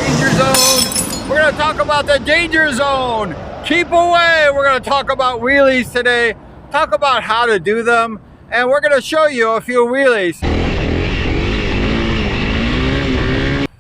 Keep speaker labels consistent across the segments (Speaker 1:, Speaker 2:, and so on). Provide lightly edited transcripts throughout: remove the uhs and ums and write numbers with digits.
Speaker 1: danger zone. We're going to talk about the danger zone. Keep away. We're going to talk about wheelies today. Talk about how to do them. And we're going to show you a few wheelies.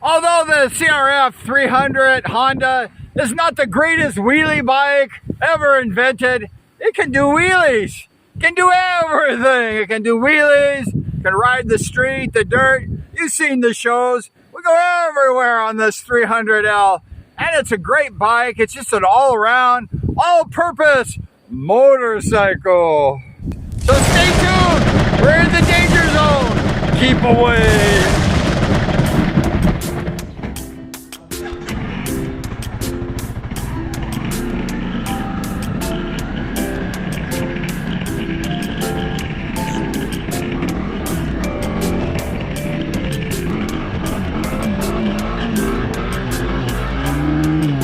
Speaker 1: Although the CRF 300 Honda is not the greatest wheelie bike ever invented, it can do wheelies. It can do everything. It can do wheelies, it can ride the street, the dirt. You've seen the shows. We go everywhere on this 300L. And it's a great bike. It's just an all-around, all-purpose motorcycle. So stay tuned. We're in the danger zone. Keep away.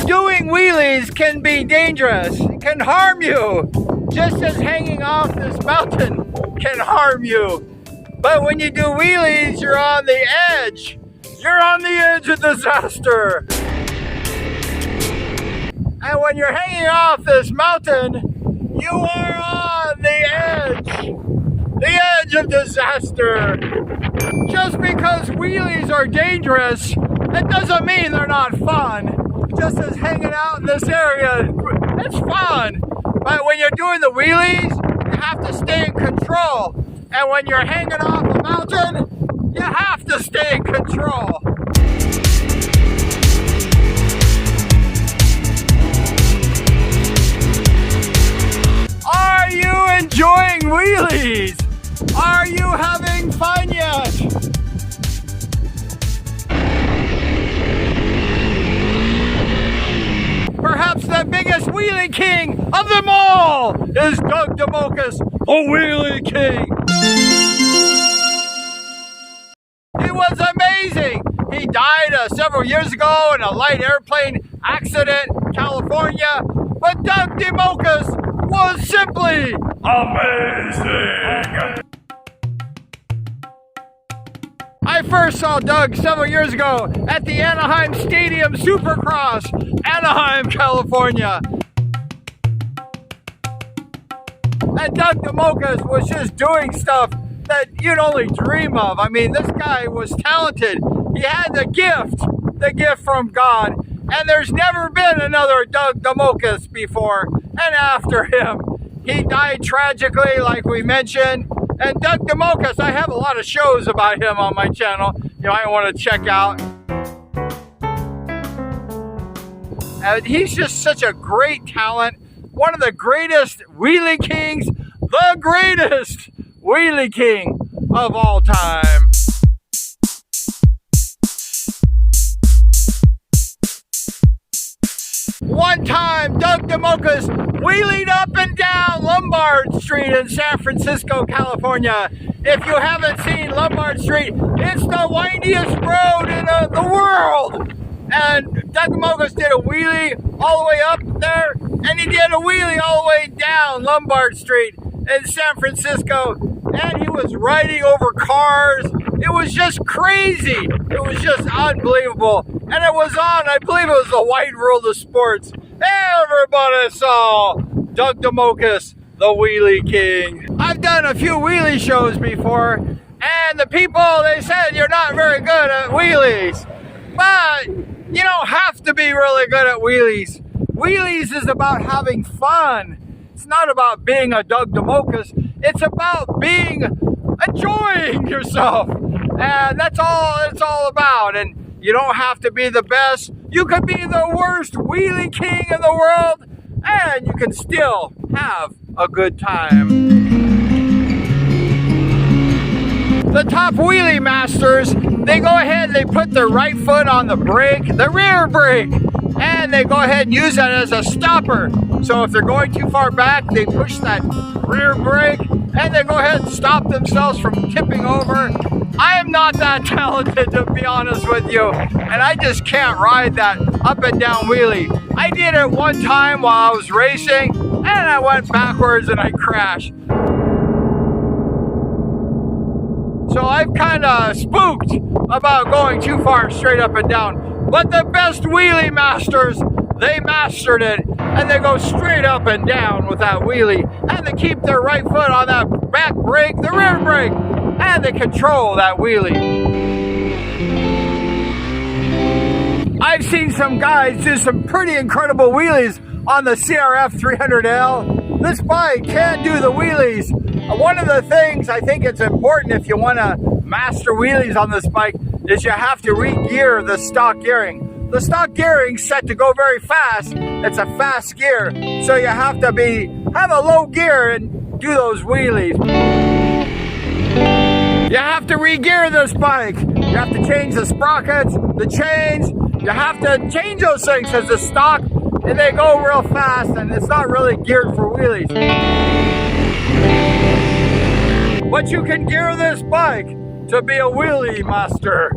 Speaker 1: Doing wheelies can be dangerous. It can harm you. Just as hanging off this mountain can harm you. But when you do wheelies, you're on the edge. You're on the edge of disaster. And when you're hanging off this mountain, you are on the edge of disaster. Just because wheelies are dangerous, that doesn't mean they're not fun. Just as hanging out in this area, it's fun. But when you're doing the wheelies, you have to stay in control. And when you're hanging off a mountain, you have to stay in control. Are you enjoying wheelies? Are you having fun yet? Perhaps the biggest wheelie king of them all is Doug DeMocus, the Wheelie King. He was amazing. He died several years ago in a light airplane accident in California. But Doug DeMocus was simply amazing. I first saw Doug several years ago at the Anaheim Stadium Supercross, Anaheim, California. And Doug DeMocus was just doing stuff that you'd only dream of. I mean, this guy was talented. He had the gift from God. And there's never been another Doug DeMocus before and after him. He died tragically, like we mentioned. And Doug DeMocus, I have a lot of shows about him on my channel you might want to check out. And he's just such a great talent. One of the greatest wheelie kings, the greatest wheelie king of all time. One time, Doug DeMocus wheelied up and down Lombard Street in San Francisco, California. If you haven't seen Lombard Street, it's the windiest road in the world. And Doug DeMocus did a wheelie all the way up there, and he did a wheelie all the way down Lombard Street in San Francisco. And he was riding over cars. It was just crazy. It was just unbelievable. And it was on, I believe it was the Wide World of Sports. Everybody saw Doug DeMocus, the Wheelie King. I've done a few wheelie shows before, and the people, they said you're not very good at wheelies. But you don't have to be really good at wheelies. Wheelies is about having fun. It's not about being a Doug DeMocus. It's about enjoying yourself. And that's all it's all about. And you don't have to be the best. You could be the worst wheelie king in the world, and you can still have a good time. The top wheelie masters, they go ahead and they put their right foot on the brake, the rear brake, and they go ahead and use that as a stopper. So if they're going too far back, they push that rear brake, and they go ahead and stop themselves from tipping over. I am not that talented, to be honest with you, and I just can't ride that up and down wheelie. I did it one time while I was racing, and I went backwards and I crashed. So I'm kind of spooked about going too far straight up and down. But the best wheelie masters, they mastered it, and they go straight up and down with that wheelie, and they keep their right foot on that back brake, the rear brake, and they control that wheelie. I've seen some guys do some pretty incredible wheelies on the CRF 300L. This bike can do the wheelies. One of the things I think it's important if you want to master wheelies on this bike is you have to re-gear the stock gearing. The stock gearing's set to go very fast. It's a fast gear, so you have to have a low gear and do those wheelies. You have to re-gear this bike. You have to change the sprockets, the chains. You have to change those things because the stock, and they go real fast, and it's not really geared for wheelies. But you can gear this bike to be a wheelie master.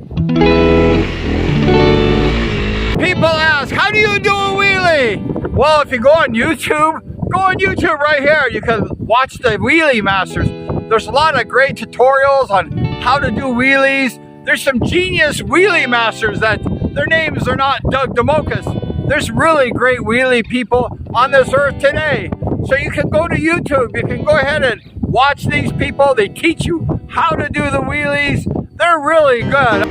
Speaker 1: People ask, how do you do a wheelie? Well, if you go on YouTube right here. You can watch the wheelie masters. There's a lot of great tutorials on how to do wheelies. There's some genius wheelie masters that their names are not Doug DeMokas. There's really great wheelie people on this earth today. So you can go to YouTube. You can go ahead and watch these people. They teach you how to do the wheelies. They're really good.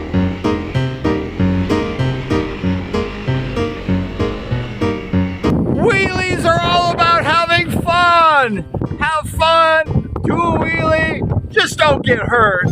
Speaker 1: Wheelies are all about having fun. Have fun, do a wheelie, just don't get hurt.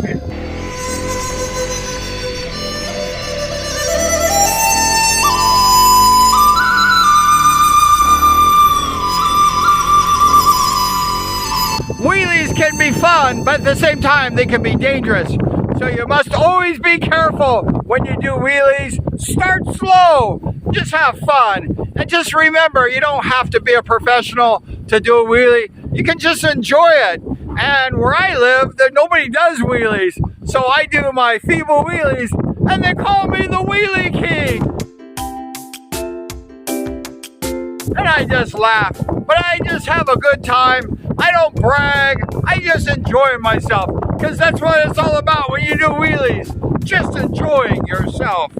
Speaker 1: Wheelies can be fun, but at the same time they can be dangerous. So you must always be careful when you do wheelies. Start slow, just have fun. And just remember, you don't have to be a professional to do a wheelie. You can just enjoy it. And where I live, nobody does wheelies. So I do my feeble wheelies, and they call me the Wheelie King. And I just laugh, but I just have a good time. I don't brag, I just enjoy myself, because that's what it's all about when you do wheelies, just enjoying yourself.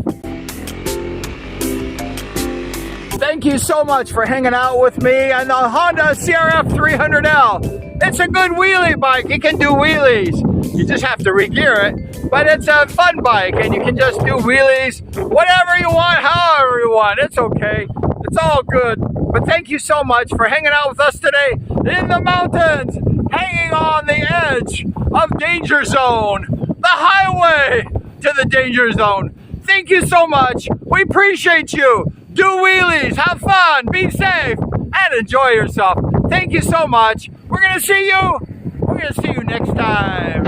Speaker 1: Thank you so much for hanging out with me on the Honda CRF 300L. It's a good wheelie bike, it can do wheelies. You just have to re-gear it, but it's a fun bike and you can just do wheelies whatever you want, however you want, it's okay. It's all good. But thank you so much for hanging out with us today in the mountains, hanging on the edge of Danger Zone, the highway to the Danger Zone. Thank you so much. We appreciate you. Do wheelies, have fun, be safe, and enjoy yourself. Thank you so much. We're gonna see you next time.